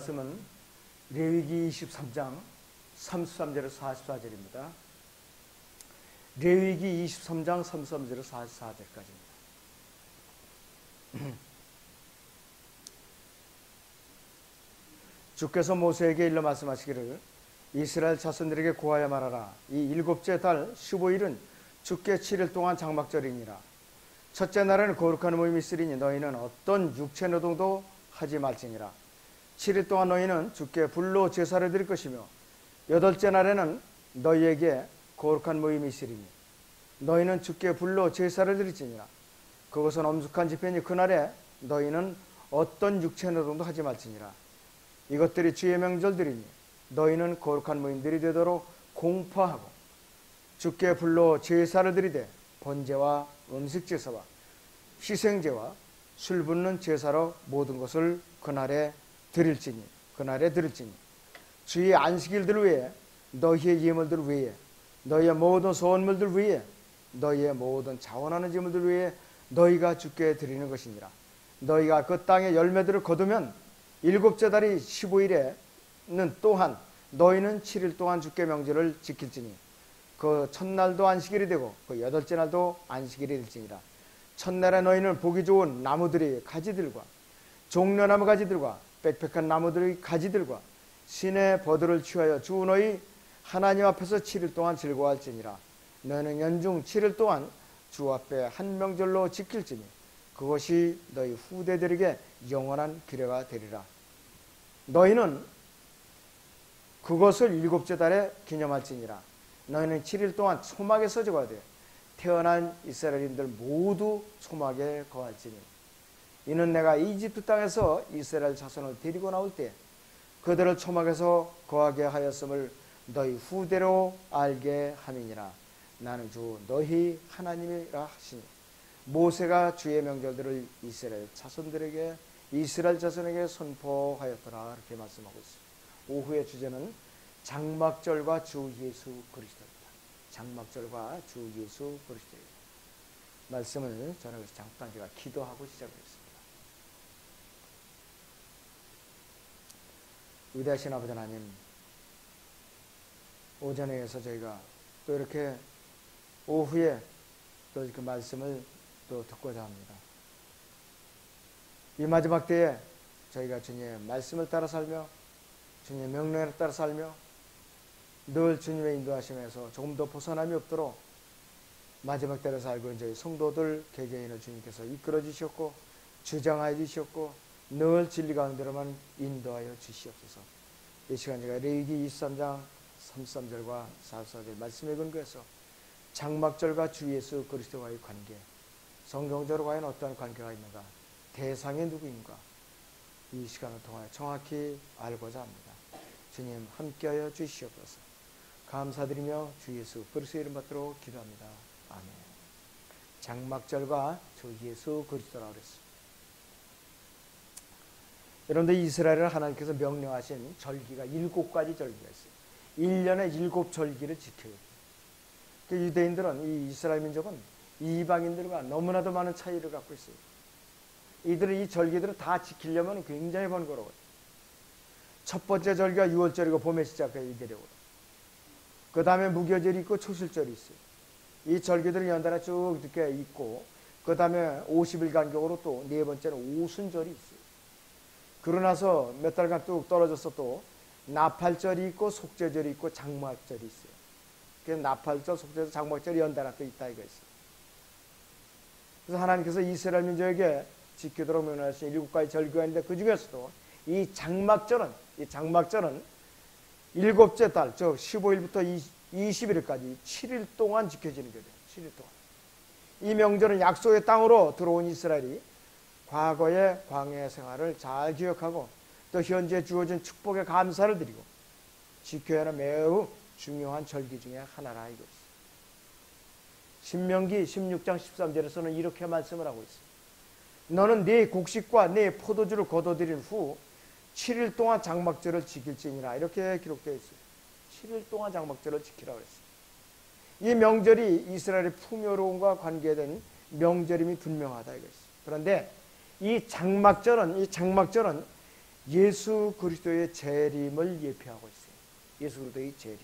말씀은 레위기 23장 33절에서 44절입니다. 레위기 23장 33절에서 44절까지입니다. 주께서 모세에게 일러 말씀하시기를 이스라엘 자손들에게 고하여 말하라. 이 일곱째 달 15일은 주께 7일 동안 장막절이니라. 첫째 날에는 거룩한 모임이 있으리니 너희는 어떤 육체 노동도 하지 말지니라. 7일 동안 너희는 주께 불로 제사를 드릴 것이며 여덟째 날에는 너희에게 거룩한 모임이 있으리니 너희는 주께 불로 제사를 드릴지니라. 그것은 엄숙한 집회니 그날에 너희는 어떤 육체 노동도 하지 말지니라. 이것들이 주의 명절들이니 너희는 거룩한 모임들이 되도록 공포하고 주께 불로 제사를 드리되 번제와 음식 제사와 희생제와 술 붓는 제사로 모든 것을 그날에 드릴지니 주의 안식일들 외에 너희의 예물들 외에 너희의 모든 소원물들 외에 너희의 모든 자원하는 제물들 외에 너희가 주께 드리는 것이니라. 너희가 그 땅의 열매들을 거두면 일곱째 달이 15일에는 또한 너희는 7일 동안 주께 명절을 지킬지니 그 첫날도 안식일이 되고 그 여덟째 날도 안식일이 될지니라. 첫날에 너희는 보기 좋은 나무들의 가지들과 종려나무 가지들과 빽빽한 나무들의 가지들과 신의 버들을 취하여 주 너희 하나님 앞에서 7일 동안 즐거워할지니라. 너희는 연중 7일 동안 주 앞에 한 명절로 지킬지니 그것이 너희 후대들에게 영원한 규례가 되리라. 너희는 그것을 일곱째 달에 기념할지니라. 너희는 7일 동안 초막에 서적어야 돼. 태어난 이스라엘인들 모두 초막에 거할지니 이는 내가 이집트 땅에서 이스라엘 자손을 데리고 나올 때 그들을 초막에서 거하게 하였음을 너희 후대로 알게 함이니라. 나는 주 너희 하나님이라 하시니 모세가 주의 명절들을 이스라엘 자손에게 선포하였더라. 이렇게 말씀하고 있습니다. 오후의 주제는 장막절과 주 예수 그리스도입니다. 장막절과 주 예수 그리스도입니다. 말씀을 저는 잠깐 제가 기도하고 시작하겠습니다. 위대하신 아버지 하나님, 오전에 해서 저희가 또 이렇게 오후에 또 이렇게 말씀을 또 듣고자 합니다. 이 마지막 때에 저희가 주님의 말씀을 따라 살며 주님의 명령을 따라 살며 늘 주님의 인도하심에서 조금 더 벗어남이 없도록 마지막 때를 살고 있는 저희 성도들 개개인을 주님께서 이끌어 주셨고 주장하여 주셨고 늘 진리 가운데로만 인도하여 주시옵소서. 이 시간 제가 레위기 23장 33절과 44절 말씀에 근거해서 장막절과 주 예수 그리스도와의 관계, 성경적으로 과연 어떠한 관계가 있는가, 대상이 누구인가, 이 시간을 통하여 정확히 알고자 합니다. 주님 함께하여 주시옵소서. 감사드리며 주 예수 그리스도의 이름 받도록 기도합니다. 아멘. 장막절과 주 예수 그리스도라고 그랬습니다. 여러분들 이스라엘을 하나님께서 명령하신 절기가 7가지 절기가 있어요. 1년에 7절기를 지켜야 돼요. 유대인들은 이 이스라엘 민족은 이방인들과 너무나도 많은 차이를 갖고 있어요. 이들은 이 절기들을 다 지키려면 굉장히 번거로워요. 첫 번째 절기가 6월절이고 봄에 시작해요. 이대력으로. 그 다음에 무교절이 있고 초실절이 있어요. 이 절기들을 연달아 쭉 이렇게 있고 그 다음에 50일 간격으로 또 네 번째는 오순절이 있어요. 그러나서 몇 달간 뚝 떨어져서 또 나팔절이 있고 속죄절이 있고 장막절이 있어요. 그래서 나팔절, 속죄절, 장막절이 연달아 또 있다 이거 있어요. 그래서 하나님께서 이스라엘 민족에게 지키도록 명령하신 7가지 절기가 있는데 그 중에서도 이 장막절은 7째 달, 즉 15일부터 20일까지 7일 동안 지켜지는 거예요. 7일 동안. 이 명절은 약속의 땅으로 들어온 이스라엘이 과거의 광야 생활을 잘 기억하고 또 현재 주어진 축복에 감사를 드리고 지켜야 하는 매우 중요한 절기 중에 하나라 이것이. 신명기 16장 13절에서는 이렇게 말씀을 하고 있습니다. 너는 네 곡식과 네 포도주를 거둬들인 후 7일 동안 장막절을 지킬지니라. 이렇게 기록되어 있어요. 7일 동안 장막절을 지키라고 했습니다. 이 명절이 이스라엘의 풍요로움과 관계된 명절임이 분명하다 이것이. 그런데 이 장막절은 예수 그리스도의 재림을 예표하고 있어요. 예수 그리스도의 재림.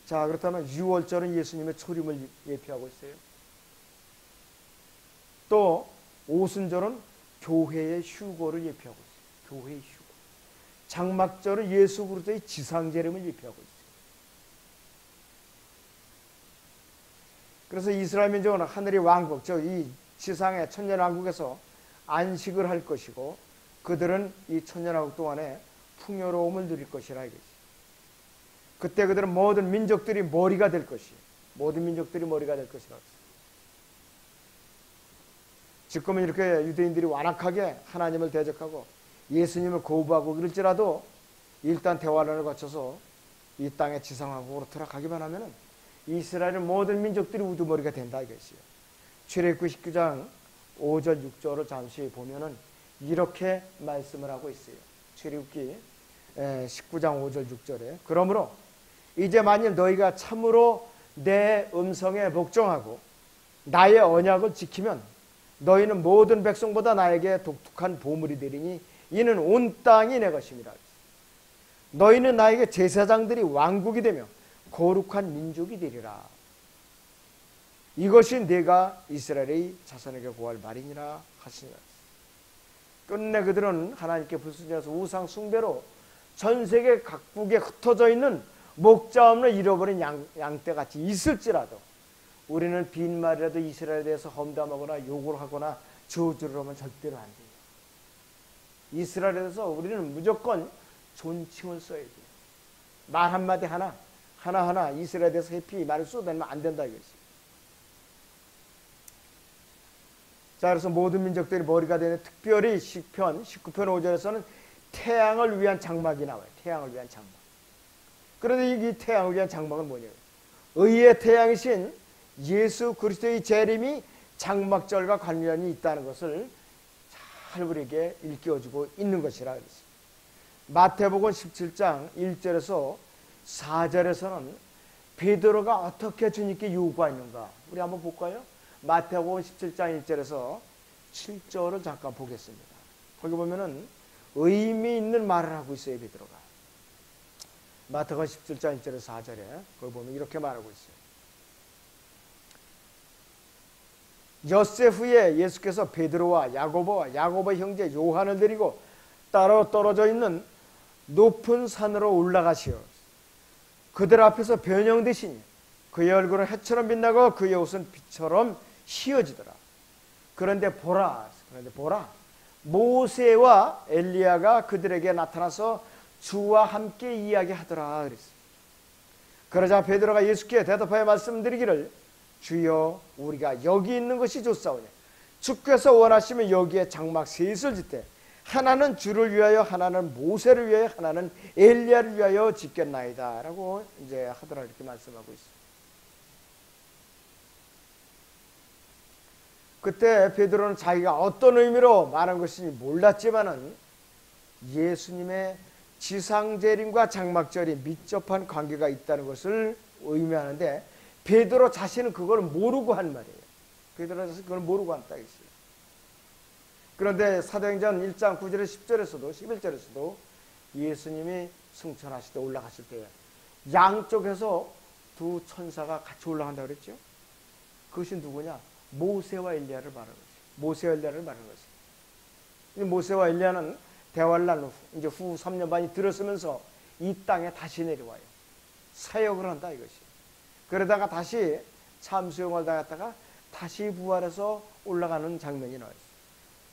자, 그렇다면 유월절은 예수님의 초림을 예표하고 있어요. 또 오순절은 교회의 휴거를 예표하고 있어요. 교회의 휴거. 장막절은 예수 그리스도의 지상재림을 예표하고 있어요. 그래서 이스라엘 민족은 하늘의 왕국, 이 지상의 천년왕국에서 안식을 할 것이고 그들은 이 천년왕국 동안에 풍요로움을 누릴 것이라 이거지. 그때 그들은 모든 민족들이 머리가 될 것이에요. 모든 민족들이 머리가 될 것이라. 지금은 이렇게 유대인들이 완악하게 하나님을 대적하고 예수님을 거부하고 그럴지라도 일단 대환란을 거쳐서 이 땅의 지상왕국으로 들어가기만 하면은 이스라엘의 모든 민족들이 우두머리가 된다 이것이에요. 출애굽기 19장 5절 6절을 잠시 보면은 이렇게 말씀을 하고 있어요. 출애굽기 19장 5절 6절에 그러므로 이제 만일 너희가 참으로 내 음성에 복종하고 나의 언약을 지키면 너희는 모든 백성보다 나에게 독특한 보물이 되리니 이는 온 땅이 내 것임이라. 너희는 나에게 제사장들이 왕국이 되며 거룩한 민족이 되리라. 이것이 내가 이스라엘의 자손에게 구할 말이니라 하시니라. 끝내 그들은 하나님께 불순종해서 우상 숭배로 전 세계 각국에 흩어져 있는 목자 없는 잃어버린 양떼같이 있을지라도 우리는 빈말이라도 이스라엘에 대해서 험담하거나 욕을 하거나 저주를 하면 절대로 안 돼요. 이스라엘에 대해서 우리는 무조건 존칭을 써야 돼요. 말 한마디 하나하나 이스라엘에 대해서 해피 말을 쏟아내면 안 된다 이거지. 자, 그래서 모든 민족들이 머리가 되는 특별히 시편 19편 5절에서는 태양을 위한 장막이 나와요. 태양을 위한 장막. 그런데 이 태양을 위한 장막은 뭐냐고요? 의의 태양이신 예수 그리스도의 재림이 장막절과 관련이 있다는 것을 잘 우리에게 일깨워주고 있는 것이라 그랬어요. 마태복음 17장 1절에서 4절에서는 베드로가 어떻게 주님께 요구하는가 우리 한번 볼까요? 마태복음 17장 1절에서 7절을 잠깐 보겠습니다. 거기 보면은 의미 있는 말을 하고 있어요. 베드로가 마태복음 17장 1절에서 4절에 거기 보면 이렇게 말하고 있어요. 엿새 후에 예수께서 베드로와 야고보의 형제 요한을 데리고 따로 떨어져 있는 높은 산으로 올라가시어 그들 앞에서 변형되시니 그의 얼굴은 해처럼 빛나고 그의 옷은 빛처럼 휘어지더라. 그런데 보라 모세와 엘리야가 그들에게 나타나서 주와 함께 이야기하더라 그랬어요. 그러자 베드로가 예수께 대답하여 말씀드리기를 주여 우리가 여기 있는 것이 좋사오니 주께서 원하시면 여기에 장막 셋을 짓되 하나는 주를 위하여 하나는 모세를 위하여 하나는 엘리야를 위하여 짓겠나이다 라고 이제 하더라 이렇게 말씀하고 있어요. 그때 베드로는 자기가 어떤 의미로 말한 것인지 몰랐지만은 예수님의 지상재림과 장막절이密접한 관계가 있다는 것을 의미하는데 베드로 자신은 그걸 모르고 한 말이에요. 베드로 자신은 그걸 모르고 한다 했어요. 그런데 사도행전 1장 9절에 10절에서도 11절에서도 예수님이 승천하실 때 올라가실 때 양쪽에서 두 천사가 같이 올라간다고 그랬죠. 그것이 누구냐? 모세와 엘리야를 말하는 거죠. 모세와 엘리야를 말하는 거죠. 모세와 엘리야는 대환란 후 이제 후 3년 반이 들었으면서 이 땅에 다시 내려와요. 사역을 한다 이것이. 그러다가 다시 참수형을 당했다가 다시 부활해서 올라가는 장면이 나와요.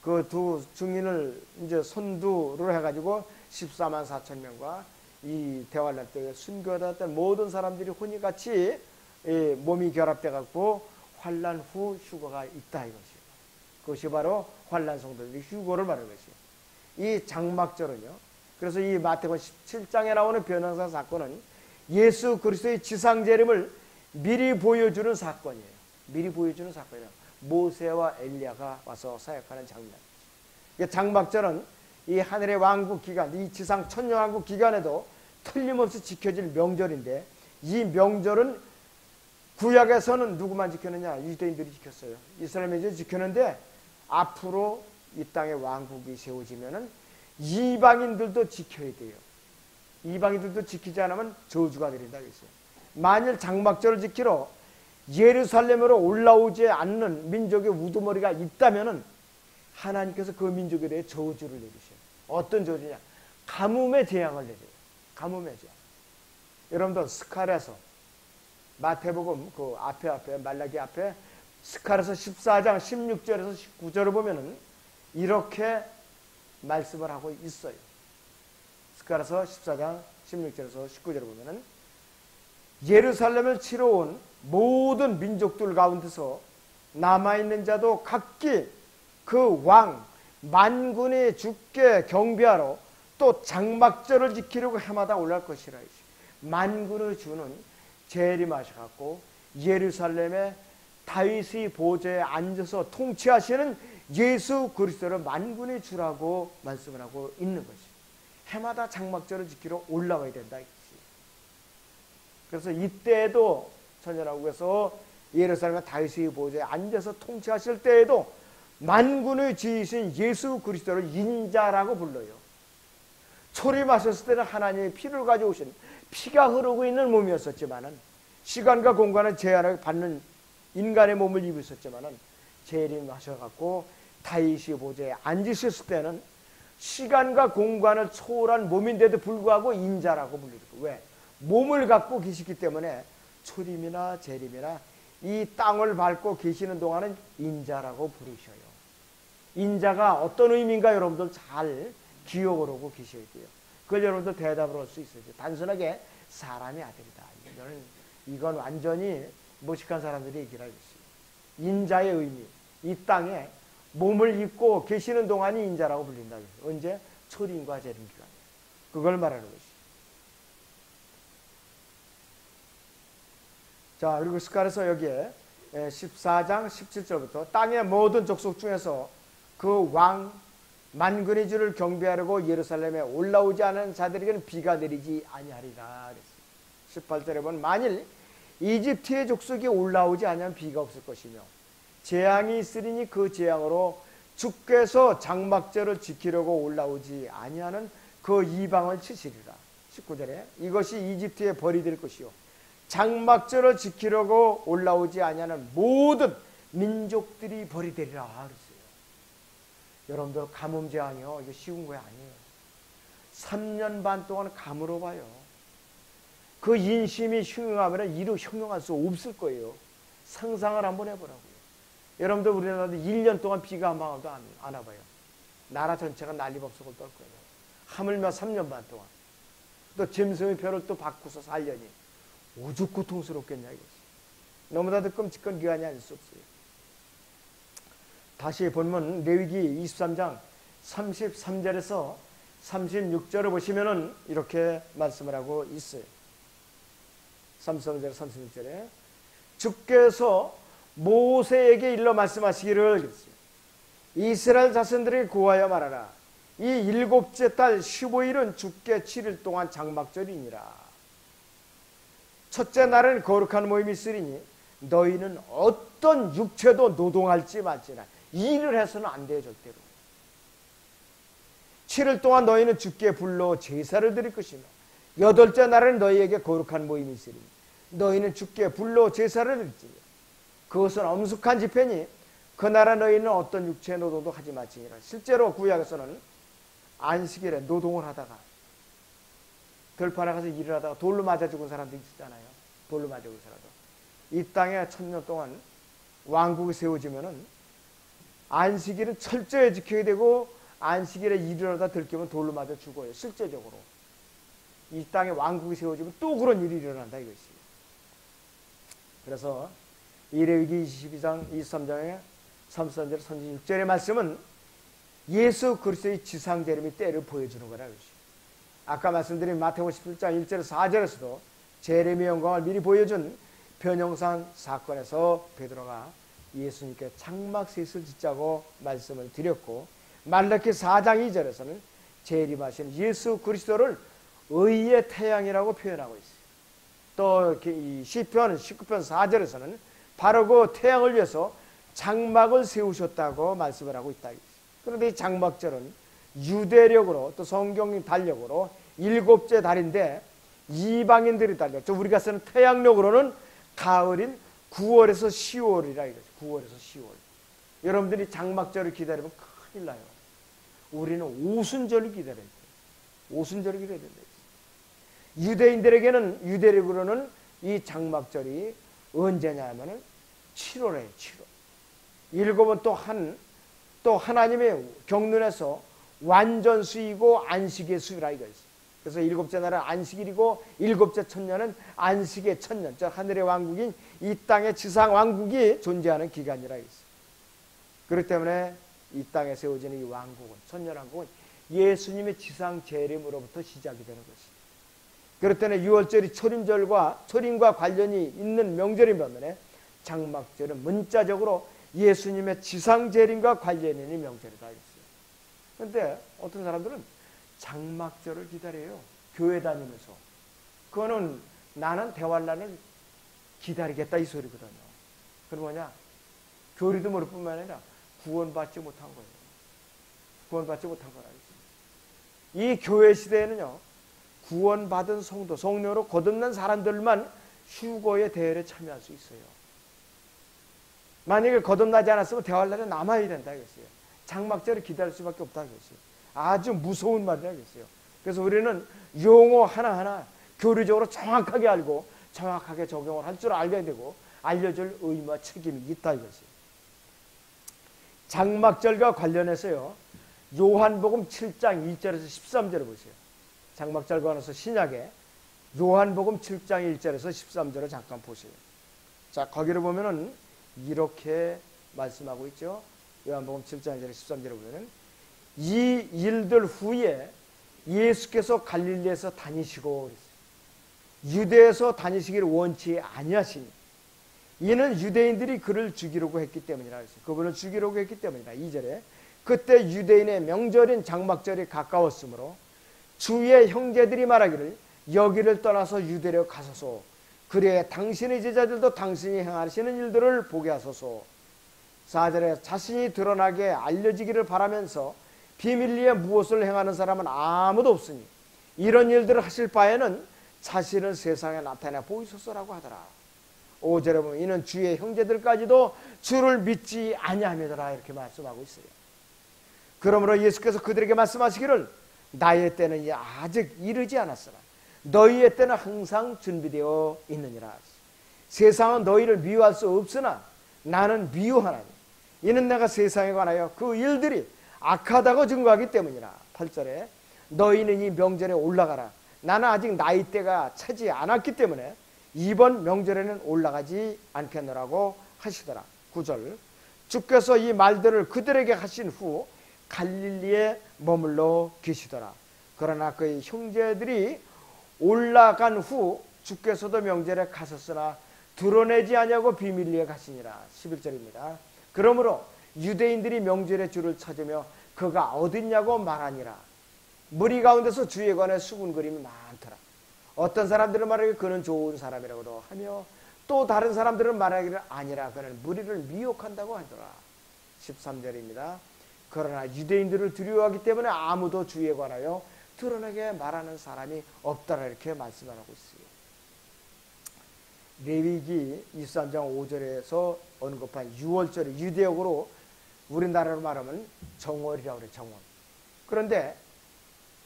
그 두 증인을 이제 선두를 해가지고 14만 4천 명과 이 대환란 때 순교하던 모든 사람들이 혼이같이 몸이 결합돼 갖고 환란 후 휴거가 있다 이것이에요. 그것이 바로 환란 성도들의 휴거를 말하는 것이에요. 이 장막절은요. 그래서 이 마태복음 17장에 나오는 변형사 사건은 예수 그리스도의 지상재림을 미리 보여주는 사건이에요. 미리 보여주는 사건이에요. 모세와 엘리야가 와서 사역하는 장면. 장막절은 이 하늘의 왕국 기간, 이 지상 천년왕국 기간에도 틀림없이 지켜질 명절인데 이 명절은 구약에서는 누구만 지켰느냐? 유대인들이 지켰어요. 이스라엘 민족이 지켰는데 앞으로 이 땅에 왕국이 세워지면은 이방인들도 지켜야 돼요. 이방인들도 지키지 않으면 저주가 내린다 그랬어요. 만일 장막절을 지키러 예루살렘으로 올라오지 않는 민족의 우두머리가 있다면은 하나님께서 그 민족에 대해 저주를 내리셔요. 어떤 저주냐? 가뭄의 재앙을 내려요. 가뭄의 재앙. 여러분들 스칼에서 마태복음 그 앞에 말라기 앞에 스칼에서 14장 16절에서 19절을 보면은 이렇게 말씀을 하고 있어요. 스칼에서 14장 16절에서 19절을 보면은 예루살렘을 치러 온 모든 민족들 가운데서 남아있는 자도 각기 그 왕 만군의 주께 경배하러 또 장막절을 지키려고 해마다 올라갈 것이라. 만군의 주는 재림하셔갖고 예루살렘에 다윗의 보좌에 앉아서 통치하시는 예수 그리스도를 만군의 주라고 말씀을 하고 있는 것이. 해마다 장막절을 지키러 올라와야 된다. 그래서 이때에도 천년왕국에서 예루살렘에 다윗의 보좌에 앉아서 통치하실 때에도 만군의 주이신 예수 그리스도를 인자라고 불러요. 초림하셨을 때는 하나님의 피를 가져오신 피가 흐르고 있는 몸이었었지만은 시간과 공간을 제한을 받는 인간의 몸을 입으셨지만은 재림하셔갖고 다윗의 보좌에 앉으셨을 때는 시간과 공간을 초월한 몸인데도 불구하고 인자라고 불리고. 왜? 몸을 갖고 계시기 때문에 초림이나 재림이나 이 땅을 밟고 계시는 동안은 인자라고 부르셔요. 인자가 어떤 의미인가 여러분들 잘 기억을 하고 계셔야 돼요. 그걸 여러분들 대답을 할 수 있어요. 단순하게 사람의 아들이다. 이건 완전히 무식한 사람들이 얘기를 하고 있어요. 인자의 의미, 이 땅에 몸을 입고 계시는 동안이 인자라고 불린다. 언제? 초림과 재림 기간에. 그걸 말하는 것이죠. 자, 그리고 스칼에서 여기에 14장 17절부터 땅의 모든 족속 중에서 그 왕 만군의 주를 경배하려고 예루살렘에 올라오지 않은 자들에게는 비가 내리지 아니하리라. 18절에 보면 만일 이집트의 족속이 올라오지 않으면 비가 없을 것이며 재앙이 있으리니 그 재앙으로 주께서 장막절을 지키려고 올라오지 아니하는 그 이방을 치시리라. 19절에 이것이 이집트의 벌이 될 것이요 장막절을 지키려고 올라오지 아니하는 모든 민족들이 벌이 되리라 그랬어요. 여러분들 가뭄 재앙이요 이게 쉬운 거 아니에요. 3년 반 동안 감으로 봐요. 그 인심이 흉흉하면 이루 형용할 수 없을 거예요. 상상을 한번 해보라고요. 여러분들 우리나라도 1년 동안 비가 한 방울도 안 와봐요. 나라 전체가 난리법석을 떨 거예요. 하물며 3년 반 동안. 또 짐승의 표를 또 바꾸서 살려니 오죽 고통스럽겠냐 이거지. 너무나도 끔찍한 기간이 아닐 수 없어요. 다시 본문 레위기 23장 33절에서 36절을 보시면은 이렇게 말씀을 하고 있어요. 33절 36절에 주께서 모세에게 일러 말씀하시기를 그랬어요. 이스라엘 자손들에게 구하여 말하라. 이 7째 달 15일은 주께 7일 동안 장막절이니라. 첫째 날은 거룩한 모임이 있으리니 너희는 어떤 육체도 노동할지 말지나 일을 해서는 안 돼요. 절대로. 7일 동안 너희는 주께 불러 제사를 드릴 것이며 8째 날은 너희에게 거룩한 모임이 있으리니 너희는 주께 불러 제사를 드릴지니 그것은 엄숙한 집회니 그 나라 너희는 어떤 육체 노동도 하지 말지니라. 실제로 구약에서는 안식일에 노동을 하다가 들판에 가서 일을 하다가 돌로 맞아 죽은 사람도 있잖아요. 돌로 맞아 죽은 사람도. 이 땅에 1000년 동안 왕국이 세워지면은 안식일은 철저히 지켜야 되고 안식일에 일을 하다 들키면 돌로 맞아 죽어요. 실제적으로. 이 땅에 왕국이 세워지면 또 그런 일이 일어난다 이것이. 그래서 레위기 22장 23장에 33절 36절의 말씀은 예수 그리스도의 지상재림의 때를 보여주는 거라 그러죠. 아까 말씀드린 마태복음 17장 1절에서 4절에서도 재림의 영광을 미리 보여준 변형산 사건에서 베드로가 예수님께 장막셋을 짓자고 말씀을 드렸고 말라기 4장 2절에서는 재림하신 예수 그리스도를 의의 태양이라고 표현하고 있어요. 또 시편 19편 4절에서는 바로 그 태양을 위해서 장막을 세우셨다고 말씀을 하고 있다. 그런데 이 장막절은 유대력으로 또 성경 달력으로 7째 달인데 이방인들이 달렸죠. 우리가 쓰는 태양력으로는 가을인 9월에서 10월이라 이거죠. 9월에서 10월. 여러분들이 장막절을 기다리면 큰일 나요. 우리는 오순절을 기다려야 돼요. 오순절을 기다려야 돼요. 유대인들에게는 유대력으로는 이 장막절이 언제냐 하면은 7월에 7월. 7은 또 하나님의 경륜에서 완전수이고 안식의 수라 이거였어요. 그래서 7째 날은 안식일이고 7째 천년은 안식의 천년, 저 하늘의 왕국인 이 땅의 지상 왕국이 존재하는 기간이라 했어요. 그렇기 때문에 이 땅에 세워지는 이 왕국은, 천년왕국은 예수님의 지상 재림으로부터 시작이 되는 것입니다. 그렇기 때문에 6월절이 초림과 관련이 있는 명절인 반면에 장막절은 문자적으로 예수님의 지상 재림과 관련이 있는 명절이다 했어요. 그런데 어떤 사람들은 장막절을 기다려요. 교회 다니면서. 그거는 나는 대환란을 기다리겠다 이 소리거든요. 그건 뭐냐? 교리도 모를 뿐만 아니라 구원받지 못한 거예요. 구원받지 못한 거라. 이 교회 시대에는요, 구원받은 성도, 성령으로 거듭난 사람들만 휴거의 대회에 참여할 수 있어요. 만약에 거듭나지 않았으면 대환란에 남아야 된다 이거예요. 장막절을 기다릴 수밖에 없다 이거예요. 아주 무서운 말이라겠어요. 그래서 우리는 용어 하나하나 교리적으로 정확하게 알고 정확하게 적용을 할 줄 알게 되고 알려줄 의무와 책임이 있다 이것이에요. 장막절과 관련해서요, 요한복음 7장 1절에서 13절을 보세요. 장막절과 관해서 신약에 요한복음 7장 1절에서 13절을 잠깐 보세요. 자, 거기를 보면은 이렇게 말씀하고 있죠. 요한복음 7장 1절에서 13절을 보면은 이 일들 후에 예수께서 갈릴리에서 다니시고 유대에서 다니시기를 원치 아니하시니 이는 유대인들이 그를 죽이려고 했기 때문이라 했어요. 그분을 죽이려고 했기 때문이라. 2절에 그때 유대인의 명절인 장막절이 가까웠으므로 주의 형제들이 말하기를 여기를 떠나서 유대로 가소서. 그래 당신의 제자들도 당신이 행하시는 일들을 보게 하소서. 4절에 자신이 드러나게 알려지기를 바라면서 비밀리에 무엇을 행하는 사람은 아무도 없으니 이런 일들을 하실 바에는 자신을 세상에 나타내 보이소서라고 하더라. 5절에 보면 이는 주의 형제들까지도 주를 믿지 아니하며더라 이렇게 말씀하고 있어요. 그러므로 예수께서 그들에게 말씀하시기를 나의 때는 아직 이르지 않았으나 너희의 때는 항상 준비되어 있느니라. 세상은 너희를 미워할 수 없으나 나는 미워하나니 이는 내가 세상에 관하여 그 일들이 악하다고 증거하기 때문이라. 8절에 너희는 이 명절에 올라가라. 나는 아직 나이대가 차지 않았기 때문에 이번 명절에는 올라가지 않겠노라고 하시더라. 9절 주께서 이 말들을 그들에게 하신 후 갈릴리에 머물러 계시더라. 그러나 그의 형제들이 올라간 후 주께서도 명절에 가셨으나 드러내지 아니하고 비밀리에 가시니라. 11절입니다. 그러므로 유대인들이 명절에 주를 찾으며 그가 어딨냐고 말하니라. 무리 가운데서 주에 관해 수군거림이 많더라. 어떤 사람들은 말하기를 그는 좋은 사람이라고도 하며 또 다른 사람들은 말하기를 아니라 그는 무리를 미혹한다고 하더라. 13절입니다. 그러나 유대인들을 두려워하기 때문에 아무도 주에 관하여 드러내게 말하는 사람이 없다라 이렇게 말씀을 하고 있어요. 레위기 23장 5절에서 언급한 6월절이 유대역으로 우리나라로 말하면 정월이라고 그래요. 정월. 그런데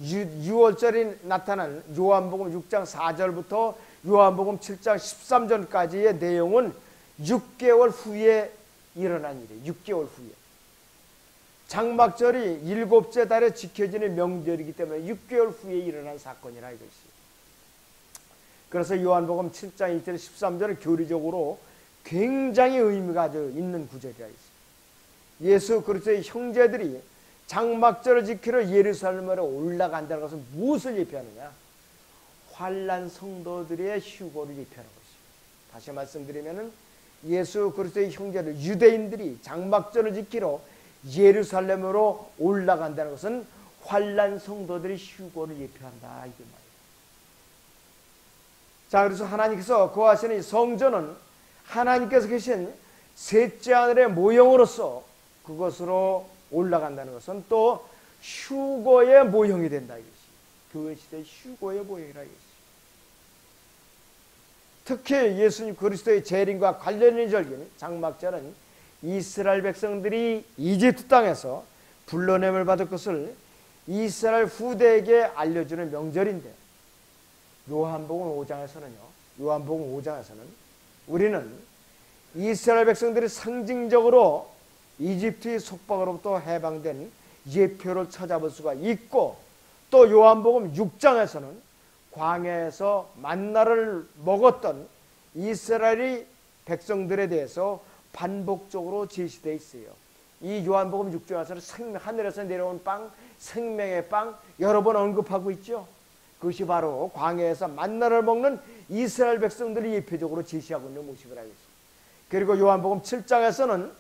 6월절이 나타난 요한복음 6장 4절부터 요한복음 7장 13절까지의 내용은 6개월 후에 일어난 일이에요. 6개월 후에. 장막절이 7째 달에 지켜지는 명절이기 때문에 6개월 후에 일어난 사건이라 이것이. 그래서 요한복음 7장 1절 13절은 교리적으로 굉장히 의미가 아주 있는 구절이라 있어요. 예수 그리스도의 형제들이 장막절을 지키러 예루살렘으로 올라간다는 것은 무엇을 예표하느냐? 환난 성도들의 휴거를 예표하는 것입니다. 다시 말씀드리면은 예수 그리스도의 형제들 유대인들이 장막절을 지키러 예루살렘으로 올라간다는 것은 환난 성도들의 휴거를 예표한다 이게 말이에요. 자, 그래서 하나님께서 거하시는 이 성전은 하나님께서 계신 셋째 하늘의 모형으로서 그것으로 올라간다는 것은 또 휴거의 모형이 된다 이것이. 교회 시대의 휴거의 모형이라 이것이. 특히 예수님 그리스도의 재림과 관련된 절기는 장막절은 이스라엘 백성들이 이집트 땅에서 불러냄을 받을 것을 이스라엘 후대에게 알려주는 명절인데, 요한복음 5장에서는 우리는 이스라엘 백성들이 상징적으로 이집트의 속박으로부터 해방된 예표를 찾아볼 수가 있고, 또 요한복음 6장에서는 광야에서 만나를 먹었던 이스라엘의 백성들에 대해서 반복적으로 제시되어 있어요. 이 요한복음 6장에서는 하늘에서 내려온 빵, 생명의 빵 여러 번 언급하고 있죠. 그것이 바로 광야에서 만나를 먹는 이스라엘 백성들이 예표적으로 제시하고 있는 모습이라 했어요. 그리고 요한복음 7장에서는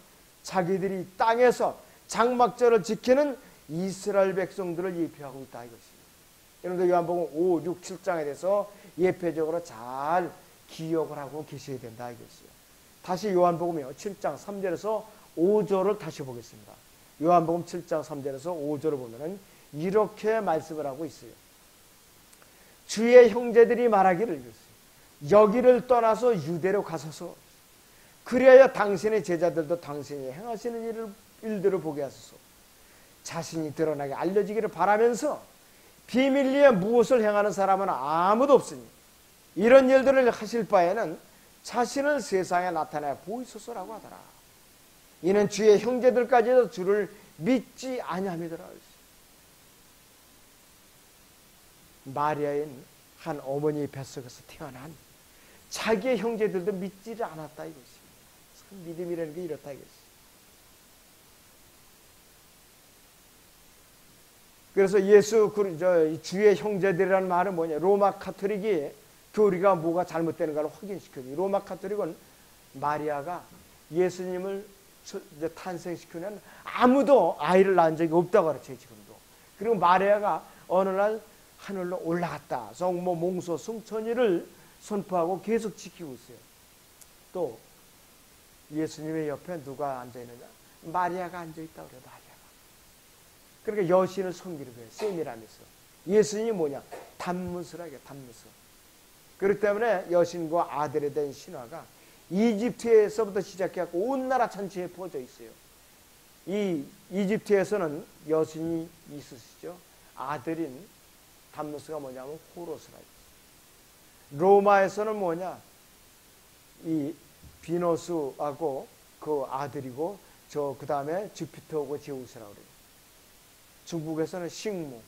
자기들이 땅에서 장막절을 지키는 이스라엘 백성들을 예표하고 있다 이것입니다. 여러분들 요한복음 5, 6, 7장에 대해서 예표적으로 잘 기억을 하고 계셔야 된다 이것이요. 다시 요한복음이요 7장 3절에서 5절을 다시 보겠습니다. 요한복음 7장 3절에서 5절을 보면은 이렇게 말씀을 하고 있어요. 주의 형제들이 말하기를, 여기를 떠나서 유대로 가소서. 그리하여 당신의 제자들도 당신이 행하시는 일들을 보게 하소서. 자신이 드러나게 알려지기를 바라면서 비밀리에 무엇을 행하는 사람은 아무도 없으니 이런 일들을 하실 바에는 자신을 세상에 나타내 보이소서라고 하더라. 이는 주의 형제들까지도 주를 믿지 아니함이더라. 마리아인 한 어머니 뱃속에서 태어난 자기의 형제들도 믿지를 않았다 이것입니다. 참 믿음이라는 게 이렇다 이것입니다. 그래서 주의 형제들이라는 말은 뭐냐? 로마 카톨릭이 교리가 뭐가 잘못되는가를 확인시켜요. 로마 카톨릭은 마리아가 예수님을 탄생시키는 아무도 아이를 낳은 적이 없다고 가르쳐요, 지금도. 그리고 마리아가 어느 날 하늘로 올라갔다. 성모, 몽소, 승천이를 선포하고 계속 지키고 있어요. 또 예수님의 옆에 누가 앉아있느냐? 마리아가 앉아있다고 그래요, 마리아가. 그러니까 여신을 섬기는 거예요, 셈이라면서. 예수님이 뭐냐? 단무스라게, 단무스. 그렇기 때문에 여신과 아들에 대한 신화가 이집트에서부터 시작해서 온 나라 전체에 퍼져 있어요. 이 이집트에서는 여신이 있으시죠. 아들인 단무스가 뭐냐면 호로스라. 로마에서는 뭐냐? 이 비너스하고 그 아들이고 그 다음에 주피터하고 제우스라고 그래요. 중국에서는 식무,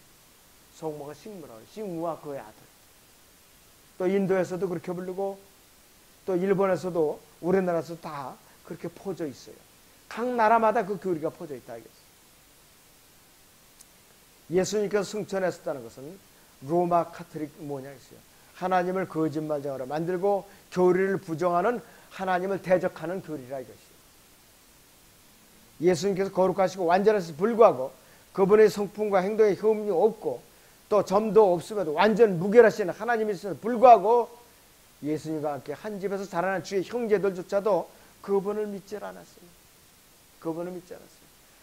성모가 식무라고 해요. 식무와 그의 아들. 또 인도에서도 그렇게 부르고 또 일본에서도 우리나라에서도 다 그렇게 퍼져 있어요. 각 나라마다 그 교리가 퍼져 있다 이거죠. 예수님께서 승천했었다는 것은 로마 카톨릭 뭐냐 했어요. 하나님을 거짓말쟁이로 만들고 교리를 부정하는 하나님을 대적하는 교리라 이것이에요. 예수님께서 거룩하시고 완전하심에 불구하고 그분의 성품과 행동에 흠이 없고 또 점도 없음에도 완전 무결하신 하나님이심에도 불구하고 예수님과 함께 한 집에서 자라난 주의 형제들조차도 그분을 믿지 않았어요. 그분을 믿지 않았어요.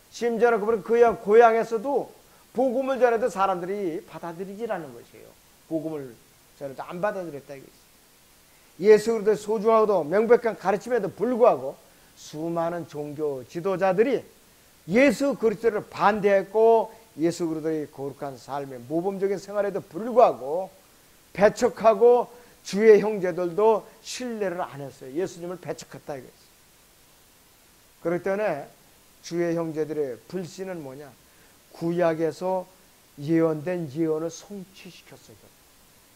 심지어는 그분은 그 고향에서도 복음을 전해도 사람들이 받아들이질 않는 것이에요. 복음을 전해도 안 받아들였다 이것이에요. 예수 그리스도의 소중하고도 명백한 가르침에도 불구하고 수많은 종교 지도자들이 예수 그리스도를 반대했고 예수 그리스도의 거룩한 삶의 모범적인 생활에도 불구하고 배척하고 주의 형제들도 신뢰를 안 했어요. 예수님을 배척했다 이거죠. 그렇기 때문에 주의 형제들의 불신은 뭐냐? 구약에서 예언된 예언을 성취시켰어요.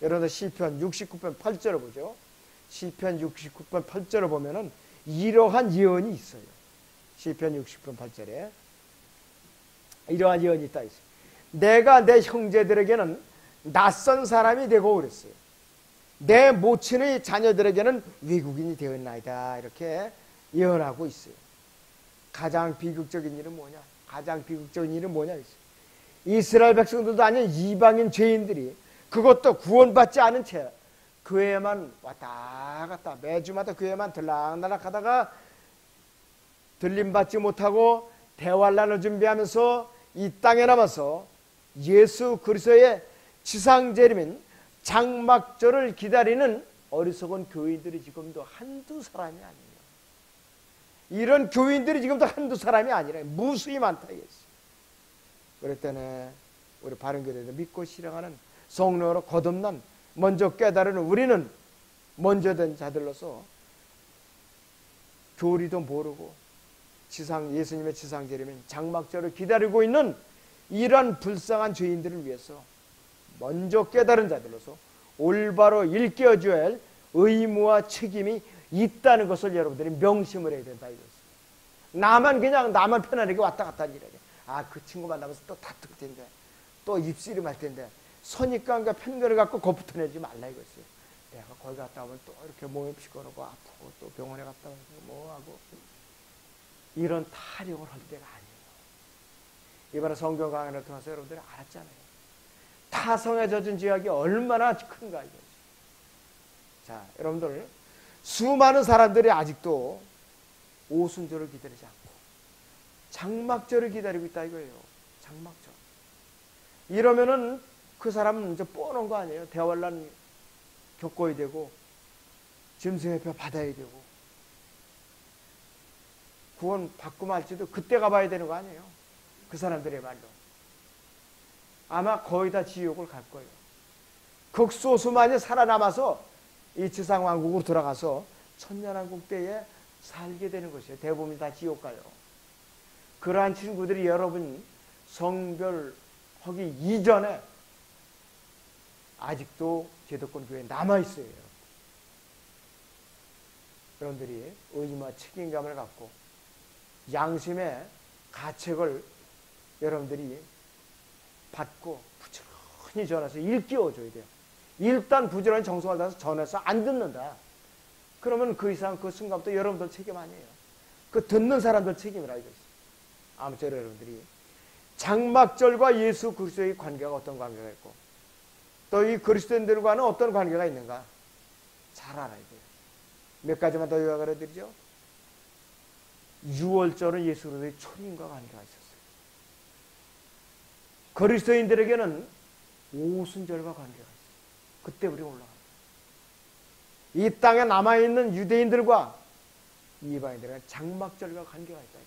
여러분들 시편 69편 8절을 보죠. 시편 69편 8절을 보면은 이러한 예언이 있어요. 시편 60편 8절에 이러한 예언이 있다 있어요. 내가 내 형제들에게는 낯선 사람이 되고 그랬어요. 내 모친의 자녀들에게는 외국인이 되었나이다. 이렇게 예언하고 있어요. 가장 비극적인 일은 뭐냐? 가장 비극적인 일은 뭐냐? 이스라엘 백성들도 아닌 이방인 죄인들이 그것도 구원받지 않은 채 교회에만 왔다 갔다 매주마다 교회에만 들락날락 하다가 들림받지 못하고 대환란을 준비하면서 이 땅에 남아서 예수 그리스도의 지상재림인 장막절을 기다리는 어리석은 교인들이 지금도 한두 사람이 아니에요. 이런 교인들이 지금도 한두 사람이 아니라 무수히 많다 이겠어요. 그랬더니 우리 바른교회에서 믿고 실행하는 성령으로 거듭난 먼저 깨달은 우리는 먼저 된 자들로서 교리도 모르고 예수님의 지상재림인 장막절을 기다리고 있는 이러한 불쌍한 죄인들을 위해서 먼저 깨달은 자들로서 올바로 일깨워줘야 할 의무와 책임이 있다는 것을 여러분들이 명심을 해야 된다 이거죠. 나만 편안하게 왔다 갔다 하는 일이야. 그 친구 만나면서 또 다툴 텐데, 또 입술이 말 텐데, 선입관과 편견을 갖고 겁부터내지 말라 이거지. 내가 거기 갔다 오면 또 이렇게 몸이 피곤하고 아프고 또 병원에 갔다 오고 뭐하고 이런 타령을 할 때가 아니에요. 이번에 성경 강연을 통해서 여러분들이 알았잖아요. 타성에 젖은 죄악이 얼마나 큰가 이거지. 자, 여러분들 수많은 사람들이 아직도 오순절을 기다리지 않고 장막절을 기다리고 있다 이거예요. 장막절. 이러면은 그 사람은 이제 뻔한 거 아니에요. 대환란 겪어야 되고 짐승의 받아야 되고 구원 받고 말지도 그때 가봐야 되는 거 아니에요. 그 사람들의 말로. 아마 거의 다 지옥을 갈 거예요. 극소수만이 살아남아서 이 지상왕국으로 들어가서 천년왕국 때에 살게 되는 것이에요. 대부분이 다 지옥 가요. 그러한 친구들이 여러분 성별하기 이전에 아직도 제도권 교회에 남아있어요. 여러분들이 의무와 책임감을 갖고 양심의 가책을 여러분들이 받고 부지런히 전해서 일깨워줘야 돼요. 일단 부지런히 정성을 다해서 전해서 안 듣는다. 그러면 그 이상 그 순간부터 여러분들 책임 아니에요. 그 듣는 사람들 책임이라 이거지. 아무쪼록 여러분들이 장막절과 예수 그리스도의 관계가 어떤 관계가 있고 또 이 그리스도인들과는 어떤 관계가 있는가 잘 알아야 돼요. 몇 가지만 더 요약을 해드리죠. 6월절은 예수 그리스도의 초림과 관계가 있었어요. 그리스도인들에게는 오순절과 관계가 있어요. 그때 우리가 올라갑니다. 이 땅에 남아있는 유대인들과 이방인들에게 장막절과 관계가 있다.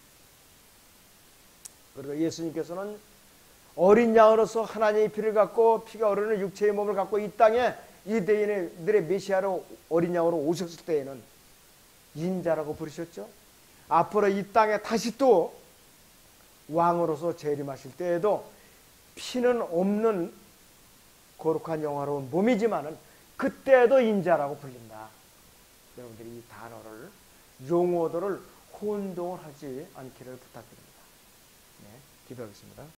그리고 예수님께서는 어린 양으로서 하나님의 피를 갖고 피가 흐르는 육체의 몸을 갖고 이 땅에 유대인들의 메시아로 어린 양으로 오셨을 때에는 인자라고 부르셨죠. 앞으로 이 땅에 다시 또 왕으로서 재림하실 때에도 피는 없는 거룩한 영화로운 몸이지만은 그때도 인자라고 불린다. 여러분들이 이 단어를 용어들을 혼동을 하지 않기를 부탁드립니다. 네, 기도하겠습니다.